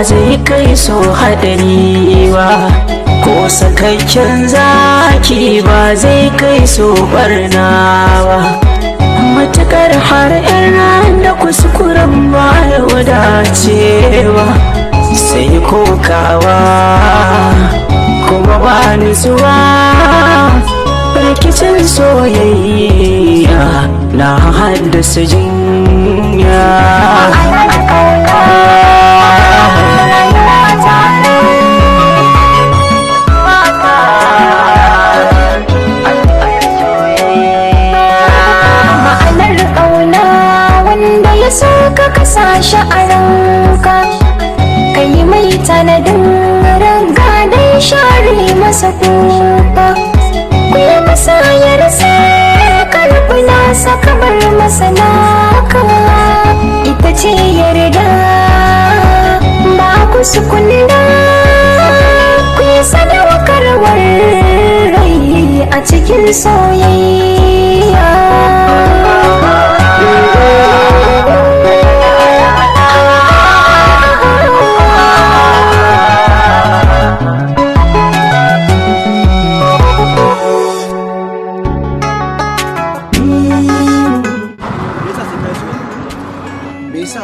zai kai so hadari ba, ko sakakken zaki ba zai kai so barna ba. Matukar har yan da kuskuren ba ya wadacewa, sai kokawa kuma ba nutsuwa. Rikicin soyayya na haddasa jinya. Ma'anar ƙauna wanda ya so ka kasa shi a ranka, ka yi mai tanadin ranga don share masa kuka. Kuya masa ya rasa karfi nasa kamar masanaka, ita ce yarda ba ku sukunda. Ku yi sadaukarwar rai a cikin soyayya.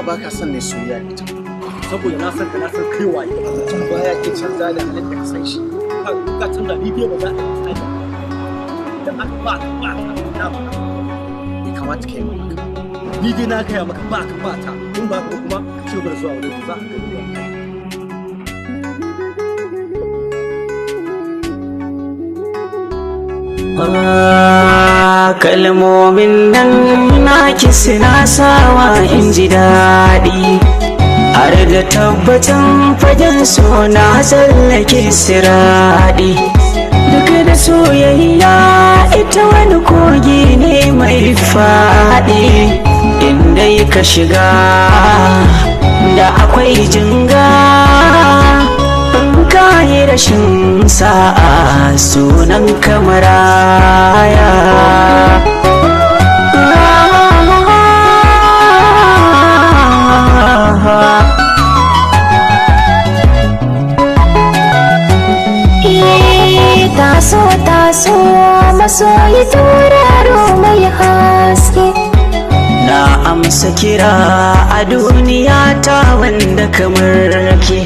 Ba ka son ne soyayya ita saboda na san kai waye tun baya ke canza da halin da ka san shi ka canza ni dai ba za a yi tsaya da aka ba ka na ba ni kamata kai mu haka ni dai na kai maka ba ka ba ta in ba ka kuma ka ci gaba da zuwa wajen za ka ga ni kalmomin nan naki suna sawa in ji daɗi, har da tabbatan fagen so na tsallake siraɗi. Duk da soyayya ita wani kogi ne mai faɗi, inda ka shiga da akwai jinga. Kayi rashin sa'a sunan kamaraya. Taso taso masoyi tauraro mai haske, na amsa kira a duniya ta wanda kamar ke.